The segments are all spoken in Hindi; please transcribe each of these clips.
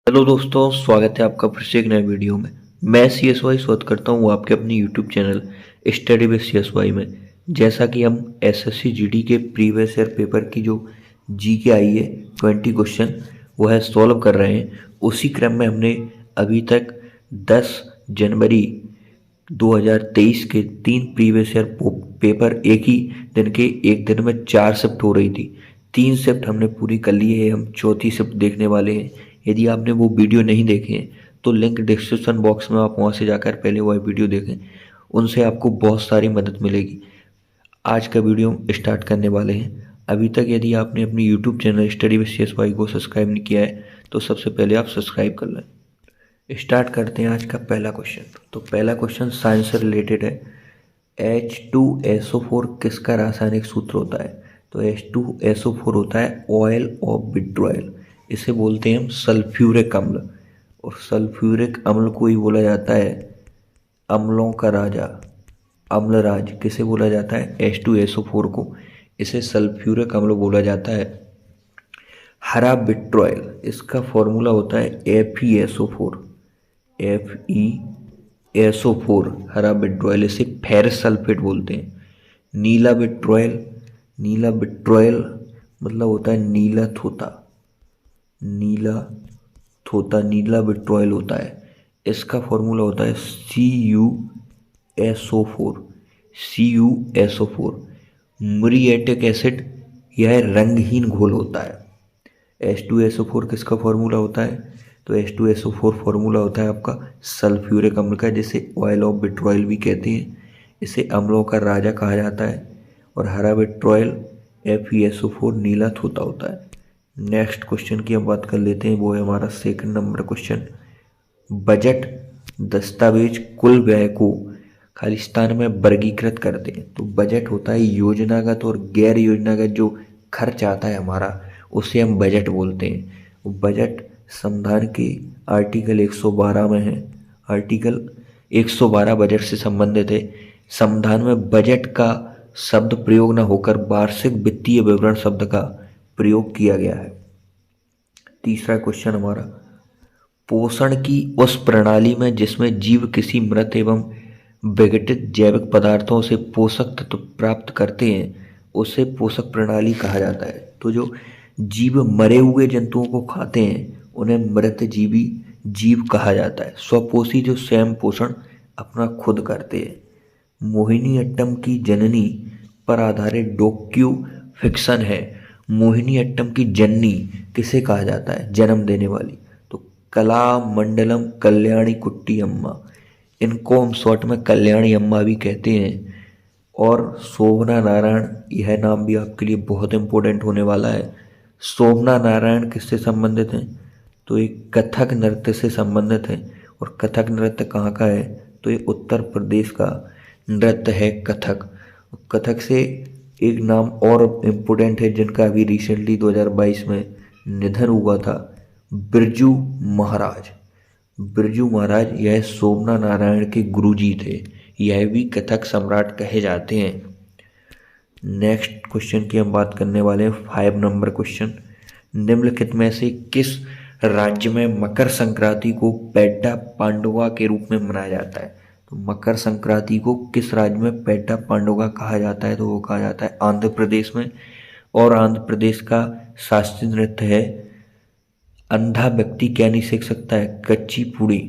हेलो दोस्तों, स्वागत है आपका फिर से एक नए वीडियो में। मैं CSY स्वागत करता हूँ आपके अपने YouTube channel study with CSY में। जैसा कि हम SSC GD के प्रीवियस ईयर पेपर की जो GK आई है 20 क्वेश्चन वो है सॉल्व कर रहे हैं। उसी क्रम में हमने अभी तक 10 जनवरी 2023 के 3 प्रीवियस ईयर पेपर एक दिन में 4 शिफ्ट हो रही थी। 3 शिफ्ट हमने पूरी कर ली है, हम चौथी शिफ्ट देखने वाले हैं। यदि आपने वो वीडियो नहीं देखे हैं तो लिंक डिस्क्रिप्शन बॉक्स में, आप वहाँ से जाकर पहले वह वीडियो देखें, उनसे आपको बहुत सारी मदद मिलेगी। आज का वीडियो स्टार्ट करने वाले हैं। अभी तक यदि आपने अपनी YouTube channel study with CSY को सब्सक्राइब नहीं किया है तो सबसे पहले आप सब्सक्राइब कर लें। स्टार्ट करते हैं आज का पहला क्वेश्चन। तो पहला क्वेश्चन साइंस से रिलेटेड है। H2SO4 किसका रासायनिक सूत्र होता है? तो H2SO4 होता है ऑयल ऑफ विट्रोल। इसे बोलते हैं हम सल्फ्यूरिक अम्ल, और सल्फ्यूरिक अम्ल को ही बोला जाता है अम्लों का राजा, अम्लराज। किसे बोला जाता है? H2SO4 को। इसे सल्फ्यूरिक अम्ल बोला जाता है। हरा विट्रोल, इसका फॉर्मूला होता है FeSO4, FeSO4 हरा विट्रोल। इसे फेरस सल्फेट बोलते हैं। नीला विट्रोल, नीला विट्रोल मतलब होता है नीला थोता, नीला थोता नीला विट्रोल होता है। इसका फॉर्मूला होता है CuSO4, CuSO4। मुरिएटिक एसिड, यह रंगहीन घोल होता है। H2SO4 किसका फॉर्मूला होता है? तो H2SO4 फॉर्मूला होता है आपका सल्फ्यूरिक अम्ल का, जिसे ऑयल ऑफ विट्रोल भी कहते हैं। इसे अम्लों का राजा कहा जाता है। और हरा विट्रोल FeSO4 नीला थोता होता है। नेक्स्ट क्वेश्चन की हम बात कर लेते हैं, वो है हमारा सेकंड नंबर क्वेश्चन। बजट दस्तावेज कुल व्यय को खालिस्तान में वर्गीकृत करते हैं। तो बजट होता है योजनागत और गैर योजनागत जो खर्च आता है हमारा, उसे हम बजट बोलते हैं। बजट संविधान के आर्टिकल 112 में है। आर्टिकल 112 बजट से संबंधित है। संविधान में बजट का शब्द प्रयोग न होकर वार्षिक वित्तीय विवरण शब्द का प्रयोग किया गया है। तीसरा क्वेश्चन हमारा, पोषण की उस प्रणाली में जिसमें जीव किसी मृत एवं विघटित जैविक पदार्थों से पोषक तत्व प्राप्त करते हैं उसे पोषक प्रणाली कहा जाता है। तो जो जीव मरे हुए जंतुओं को खाते हैं उन्हें मृत जीवी जीव कहा जाता है। स्वपोषी जो स्वयं पोषण अपना खुद करते हैं। मोहिनीअट्टम की जननी पर आधारित डोक्यू फिक्शन है। मोहिनीअट्टम की जननी किसे कहा जाता है? जन्म देने वाली। तो कलामंडलम कल्याणी कुट्टी अम्मा, इनको हम शॉर्ट में कल्याणी अम्मा भी कहते हैं। और शोभना नारायण, यह नाम भी आपके लिए बहुत इंपॉर्टेंट होने वाला है। शोभना नारायण किससे संबंधित हैं? तो ये कथक नृत्य से संबंधित है। और कथक नृत्य कहाँ का है? तो ये उत्तर प्रदेश का नृत्य है कथक। कथक से एक नाम और इम्पोर्टेंट है जिनका अभी रिसेंटली 2022 में निधन हुआ था, बिरजू महाराज। बिरजू महाराज यह शोभना नारायण के गुरुजी थे। यह भी कथक सम्राट कहे जाते हैं। नेक्स्ट क्वेश्चन की हम बात करने वाले हैं, 5 नंबर क्वेश्चन। निम्नलिखित में से किस राज्य में मकर संक्रांति को पेड्डा पांडुआ के रूप में मनाया जाता है? तो मकर संक्रांति को किस राज्य में पेड्डा पांडुआ कहा जाता है? तो वो कहा जाता है आंध्र प्रदेश में। और आंध्र प्रदेश का शास्त्रीय नृत्य है, अंधा व्यक्ति क्या नहीं सीख सकता है? कच्ची पूड़ी।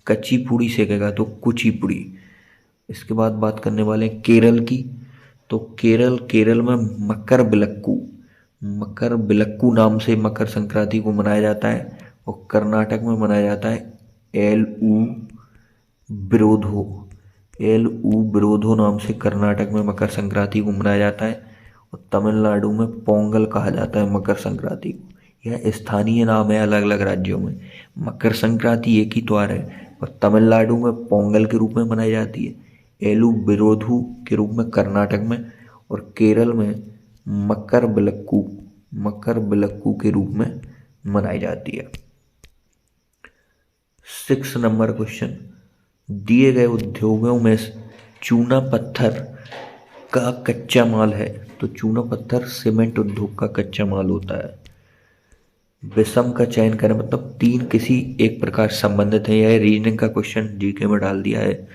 कच्ची पूड़ी सीखेगा तो कुचिपुड़ी। इसके बाद बात करने वाले हैं केरल की। तो केरल में मकर बिलक्कू नाम से मकर संक्रांति को मनाया जाता है। और कर्नाटक में मनाया जाता है एल ऊ बिरोधो नाम से कर्नाटक में मकर संक्रांति को मनाया जाता है। और तमिलनाडु में पोंगल कहा जाता है मकर संक्रांति को। यह स्थानीय नाम है अलग अलग राज्यों में। मकर संक्रांति एक ही त्योहार है और तमिलनाडु में पोंगल के रूप में मनाई जाती है, एलू बिरोधू के रूप में कर्नाटक में, और केरल में मकर बिलक्कू के रूप में मनाई जाती है। 6 नंबर क्वेश्चन, दिए गए उद्योगों में चूना पत्थर का कच्चा माल है। तो चूना पत्थर सीमेंट उद्योग का कच्चा माल होता है। विषम का चयन करें, मतलब तीन किसी एक प्रकार संबंधित है। यह रीजनिंग का क्वेश्चन जीके में डाल दिया है।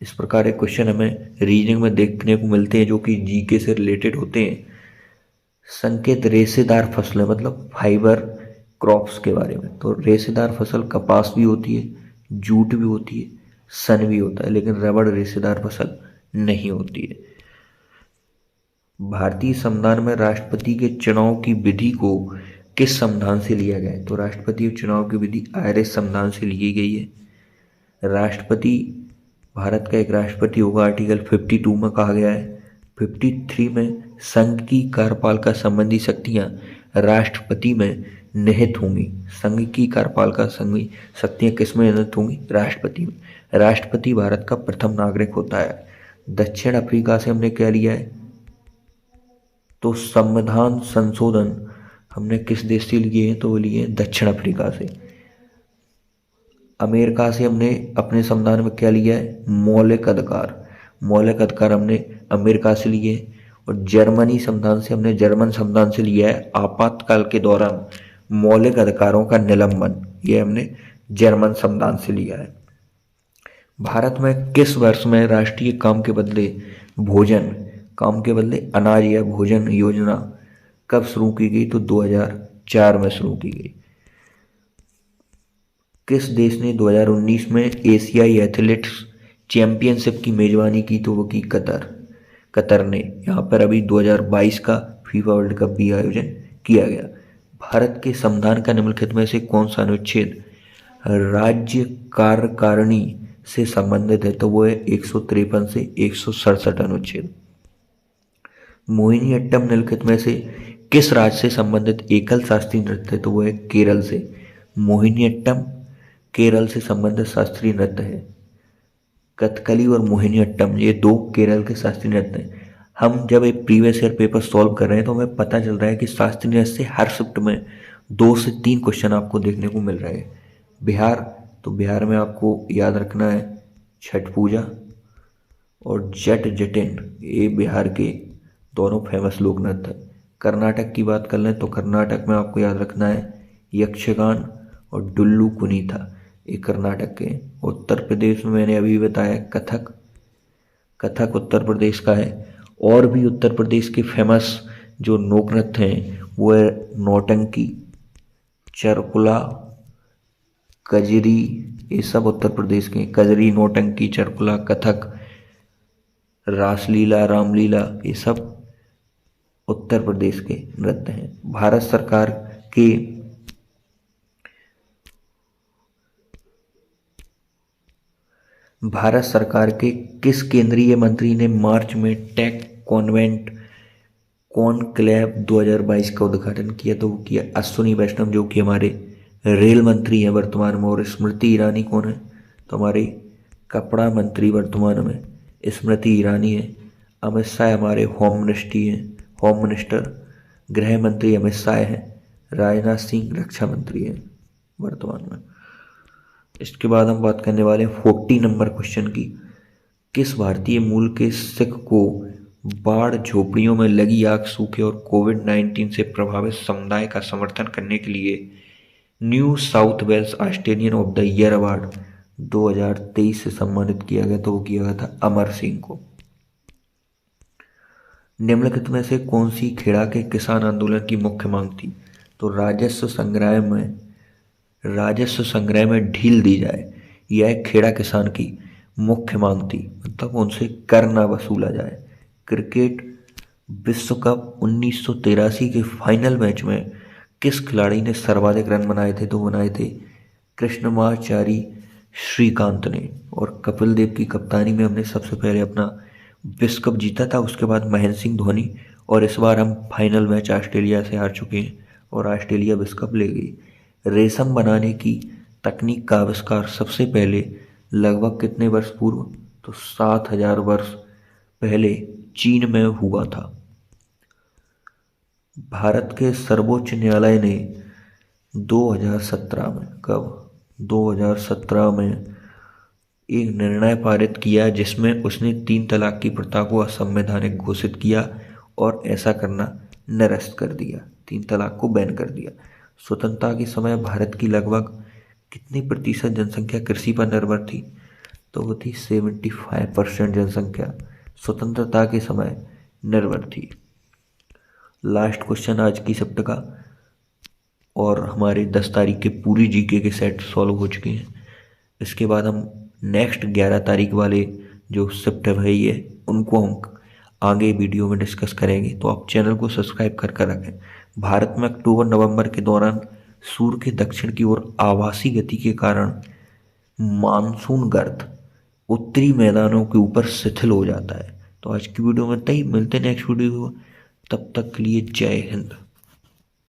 इस प्रकार एक क्वेश्चन हमें रीजनिंग में देखने को मिलते हैं जो कि जीके से रिलेटेड होते हैं। संकेत रेशेदार फसलें, मतलब फाइबर क्रॉप्स के बारे में। तो रेशेदार फसल कपास भी होती है, जूट भी होती है, सन भी होता है, लेकिन रबड़ रेशेदार फसल नहीं होती है। भारतीय संविधान में राष्ट्रपति के चुनाव की विधि को किस संविधान से लिया गया है? तो राष्ट्रपति चुनाव की विधि आयरिश संविधान से ली गई है। राष्ट्रपति, भारत का एक राष्ट्रपति होगा, आर्टिकल 52 में कहा गया है। 53 में संघ की कार्यपालिका संबंधी शक्तियां राष्ट्रपति में निहित होंगी। संघ की कार्यपालिका संबंधी शक्तियां किस में निहित होंगी? राष्ट्रपति में। राष्ट्रपति भारत का प्रथम नागरिक होता है। दक्षिण अफ्रीका से हमने क्या लिया है? तो संविधान संशोधन हमने किस देश से लिए हैं? तो वो लिए हैं दक्षिण अफ्रीका से। अमेरिका से हमने अपने संविधान में क्या लिया है? मौलिक अधिकार। मौलिक अधिकार हमने अमेरिका से लिए। और जर्मनी संविधान से हमने जर्मन संविधान से लिया है आपातकाल के दौरान मौलिक अधिकारों का निलंबन। ये हमने जर्मन संविधान से लिया है। भारत में किस वर्ष में राष्ट्रीय काम के बदले भोजन, काम के बदले अनाज या भोजन योजना कब शुरू की गई? तो 2004 में शुरू की गई। किस देश ने 2019 में एशियाई एथलेटिक्स चैंपियनशिप की मेजबानी की? तो वो की कतर ने। यहाँ पर अभी 2022 का फीफा वर्ल्ड कप भी आयोजन किया गया। भारत के संविधान का निम्नलिखित में से कौन सा अनुच्छेद राज्य कार्यकारिणी से संबंधित है? तो वो है 153 से 167 अनुच्छेद। मोहिनीअट्टम निम्नलिखित में से किस राज्य से संबंधित एकल शास्त्रीय नृत्य है? तो वो है केरल से। मोहिनीअट्टम केरल से संबंधित शास्त्रीय नृत्य है। कथकली और मोहिनीअट्टम ये दो केरल के शास्त्रीय नृत्य हैं। हम जब एक प्रीवियस ईयर पेपर सॉल्व कर रहे हैं तो हमें पता चल रहा है कि शास्त्रीय नृत्य से हर शिफ्ट में 2 से 3 क्वेश्चन आपको देखने को मिल रहे हैं। बिहार, तो बिहार में आपको याद रखना है छठ पूजा और जट जटिन, ये बिहार के दोनों फेमस लोक नृत्य। कर्नाटक की बात कर लें तो कर्नाटक में आपको याद रखना है यक्षगान और डुल्लू कुनीता, ये कर्नाटक के। उत्तर प्रदेश में मैंने अभी बताया कथक उत्तर प्रदेश का है। और भी उत्तर प्रदेश के फेमस जो लोक नृत्य हैं वो है नौटंकी, चरकुला, कजरी, ये सब उत्तर प्रदेश के। कजरी, नौटंकी, चरकुला, कथक, रासलीला, रामलीला, ये सब उत्तर प्रदेश के नृत्य हैं। भारत सरकार के किस केंद्रीय मंत्री ने मार्च में टेक कॉन्वेंट कॉनक्लेव 2022 का उद्घाटन किया? तो वो किया अश्विनी वैष्णव, जो कि हमारे रेल मंत्री हैं वर्तमान में। और स्मृति ईरानी कौन है? तो हमारी कपड़ा मंत्री वर्तमान में स्मृति ईरानी है। अमित शाह हमारे होम मिनिस्टर, गृह मंत्री अमित शाह हैं। राजनाथ सिंह रक्षा मंत्री हैं वर्तमान में। इसके बाद हम बात करने वाले हैं 40 नंबर क्वेश्चन की। किस भारतीय मूल के सिख को बाढ़, झोपड़ियों में लगी आग, सूखे और कोविड-19 से प्रभावित समुदाय का समर्थन करने के लिए New South Wales Australian of the year award 2023 से सम्मानित किया गया? तो वो किया गया था अमर सिंह को। निम्नलिखित में से कौन सी खेड़ा के किसान आंदोलन की मुख्य मांग थी? तो राजस्व संग्रह में ढील दी जाए, यह खेड़ा किसान की मुख्य मांग थी, मतलब उनसे कर ना वसूला जाए। क्रिकेट विश्व कप 1983 के फाइनल मैच में किस खिलाड़ी ने सर्वाधिक रन बनाए थे? तो बनाए थे कृष्णमाचारी श्रीकांत ने। और कपिल देव की कप्तानी में हमने सबसे पहले अपना विश्व कप जीता था, उसके बाद महेंद्र सिंह धोनी। और इस बार हम फाइनल मैच ऑस्ट्रेलिया से हार चुके हैं और ऑस्ट्रेलिया विश्व कप ले गई। रेशम बनाने की तकनीक का आविष्कार सबसे पहले लगभग कितने वर्ष पूर्व? तो 7000 वर्ष पहले चीन में हुआ था। भारत के सर्वोच्च न्यायालय ने 2017 में, कब? 2017 में एक निर्णय पारित किया जिसमें उसने 3 तलाक की प्रथा को असंवैधानिक घोषित किया और ऐसा करना निरस्त कर दिया। 3 तलाक को बैन कर दिया। स्वतंत्रता के समय भारत की लगभग कितनी प्रतिशत जनसंख्या कृषि पर निर्भर थी? तो वो थी 75% जनसंख्या स्वतंत्रता के समय निर्भर थी। लास्ट क्वेश्चन आज की शिफ्ट का, और हमारे 10 तारीख के पूरी जीके के सेट सॉल्व हो चुके हैं। इसके बाद हम नेक्स्ट 11 तारीख वाले जो शिफ्ट रही है उनको हम आगे वीडियो में डिस्कस करेंगे, तो आप चैनल को सब्सक्राइब कर कर रखें। भारत में अक्टूबर नवंबर के दौरान सूर्य के दक्षिण की ओर आवासी गति के कारण मानसून गर्त उत्तरी मैदानों के ऊपर शिथिल हो जाता है। तो आज की वीडियो में तय, मिलते हैं नेक्स्ट वीडियो। तब तक के लिए जय हिंद।